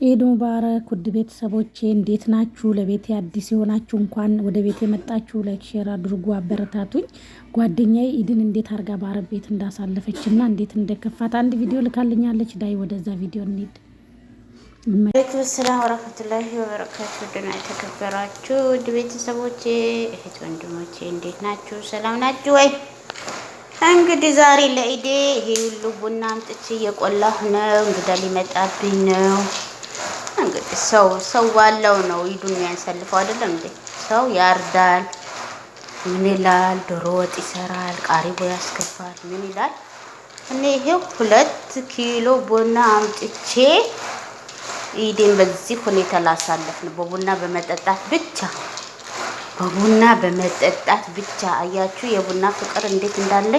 ኢድ ሙባረክ ውድ ቤተሰቦቼ እንዴት ናችሁ? ለቤቴ አዲስ የሆናችሁ እንኳን ወደ ቤቴ መጣችሁ። ላይክ ሼር አድርጉ፣ አበረታቱኝ። ጓደኛዬ ኢድን እንዴት አርጋ በአረብ ቤት እንዳሳለፈችና እንዴት እንደከፋት አንድ ቪዲዮ ልካልኛለች። ዳይ ወደዛ ቪዲዮ እንሂድ። ወአለይኩም ሰላም ወራህመቱላሂ ወበረካቱ። ደህና የተከበራችሁ ውድ ቤተሰቦቼ እህት ወንድሞቼ እንዴት ናችሁ? ሰላም ናችሁ ወይ? እንግዲህ ዛሬ ለኢድ ይሄ ሁሉ ቡና አምጥቼ እየቆላሁ ነው። እንግዳ ሊመጣብኝ ነው። እንግዲህ ሰው ባለው ነው ኢዱን የሚያሳልፈው አይደለም እንዴ? ሰው ያርዳል፣ ምን ይላል፣ ዶሮ ወጥ ይሰራል፣ ቃሪቦ ያስገባል፣ ምን ይላል። እኔ ይሄው 2 ኪሎ ቡና አምጥቼ ኢድን በዚህ ሁኔታ ላሳለፍ ነው። በቡና በመጠጣት ብቻ አያችሁ የቡና ፍቅር እንዴት እንዳለ።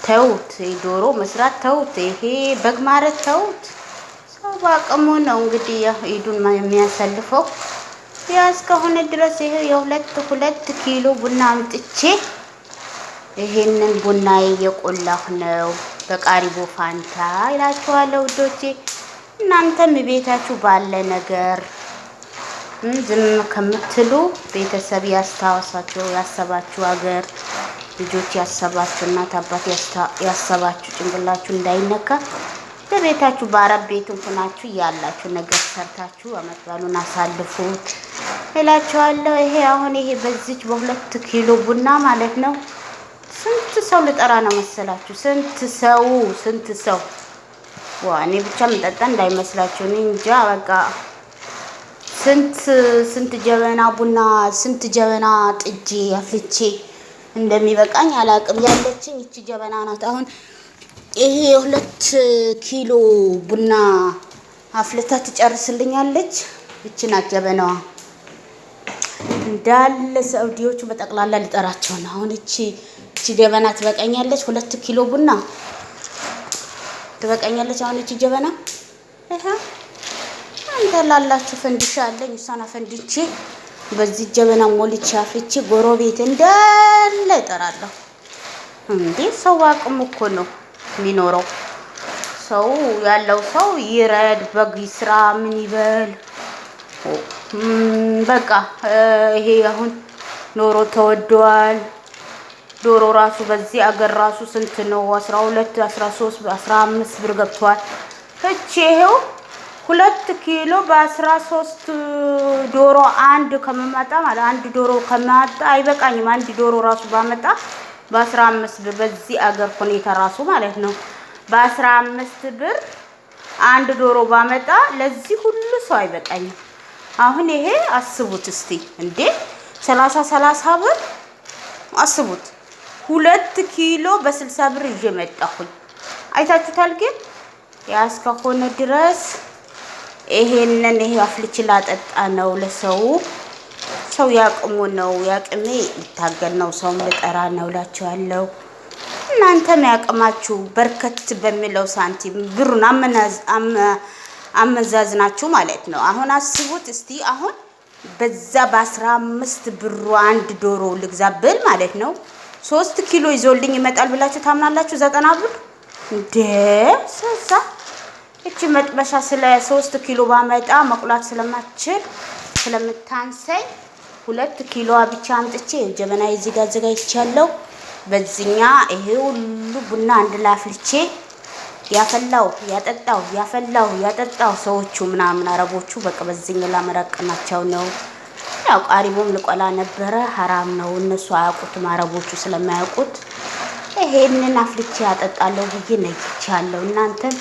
ተውት፣ ዶሮ መስራት ተውት፣ ይሄ በግ ማረት ተውት። ሰው ባቅሙ ነው እንግዲህ ኢዱን የሚያሳልፈው። ያ እስከሆነ ድረስ ይሄ የ2 ኪሎ ቡና አምጥቼ ይሄንን ቡና እየቆላሁ ነው በቃሪቦ ፋንታ ይላችኋለሁ ውዶቼ። እናንተም ቤታችሁ ባለ ነገር ዝም ከምትሉ ቤተሰብ ያስታወሳችሁ ያሰባችሁ ሀገር ልጆች ያሰባችሁ እናት አባት ያሰባችሁ ጭንቅላችሁ እንዳይነካ በቤታችሁ በአረብ ቤት ሆናችሁ ያላችሁ ነገር ሰርታችሁ አመት ባሉን አሳልፉት እላችኋለሁ። ይሄ አሁን ይሄ በዚች በ2 ኪሎ ቡና ማለት ነው ስንት ሰው ልጠራ ነው መሰላችሁ? ስንት ሰው እኔ ብቻ መጠጣ እንዳይመስላችሁ። እኔ እንጃ በቃ ስንት ጀበና ቡና ስንት ጀበና ጥጄ አፍልቼ እንደሚበቃኝ አላቅም። ያለችኝ እቺ ጀበና ናት። አሁን ይሄ 2 ኪሎ ቡና አፍልታ ትጨርስልኛለች። እቺ ናት ጀበናዋ። እንዳለ ሳውዲዎቹ በጠቅላላ ልጠራቸው ነው። አሁን እቺ ጀበና ትበቃኛለች። 2 ኪሎ ቡና ትበቃኛለች። አሁን እቺ ጀበና አንተ ላላችሁ ፈንዲሻ አለኝ። እሷና ፈንዲቼ በዚህ ጀበና ሞልቼ አፍልቼ ጎረቤት እንዳለ እጠራለሁ። እንዴ ሰው አቅሙ እኮ ነው የሚኖረው። ሰው ያለው ሰው ይረድ፣ በግ ይስራ፣ ምን ይበል። በቃ ይሄ አሁን ኖሮ ተወዷል። ዶሮ ራሱ በዚህ አገር ራሱ ስንት ነው? 12 13 15 ብር ገብቷል። እቺ ይሄው 2 ኪሎ በ13 ዶሮ አንድ ከመጣ ማለት አንድ ዶሮ ከመጣ አይበቃኝም። አንድ ዶሮ ራሱ ባመጣ በ15 ብር በዚህ አገር ሁኔታ ራሱ ማለት ነው። በ15 ብር አንድ ዶሮ ባመጣ ለዚህ ሁሉ ሰው አይበቃኝም። አሁን ይሄ አስቡት እስቲ እንዴ 30 ብር አስቡት። 2 ኪሎ በ60 ብር ይዤ መጣሁኝ። አይታችሁታል። ግን ያስከሆነ ድረስ ይሄንን አፍልቼ ላጠጣ ነው ለሰው። ሰው ያቅሙ ነው ያቅሜ ልታገል ነው ሰው ልጠራ ነው እላችኋለሁ። እናንተም ያቅማችሁ በርከት በሚለው ሳንቲም ብሩን አመዛዝናችሁ ማለት ነው። አሁን አስቡት እስቲ አሁን በዛ በ15 ብሩ አንድ ዶሮ ልግዛብል ማለት ነው 3 ኪሎ ይዞልኝ ይመጣል ብላችሁ ታምናላችሁ? 90 ብር እንደ ሰሳ እቺ መጥበሻ ስለ 3 ኪሎ ባመጣ መቁላት ስለማትችል ስለምታንሰኝ 2 ኪሎ ብቻ አምጥቼ ጀበና እዚህ ጋር አዘጋጅቻለሁ። በዚህኛ ይሄ ሁሉ ቡና አንድ ላፍልቼ ያጠጣው ሰዎቹ ምናምን አረቦቹ በቃ በዚህኛ ላመራቀናቸው ነው። ያው ቃሪቦም ልቆላ ነበረ ሐራም ነው እነሱ አያውቁትም አረቦቹ ስለማያውቁት ይሄንን አፍልቼ ያጠጣለሁ ብዬ ነግቻለሁ። እናንተም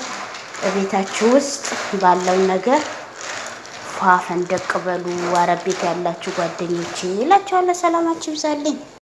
በቤታችሁ ውስጥ ባለው ነገር ፋፈን ደቅ በሉ። አረብ ቤት ያላችሁ ጓደኞቼ እላችኋለሁ። ሰላማችሁ ይብዛልኝ።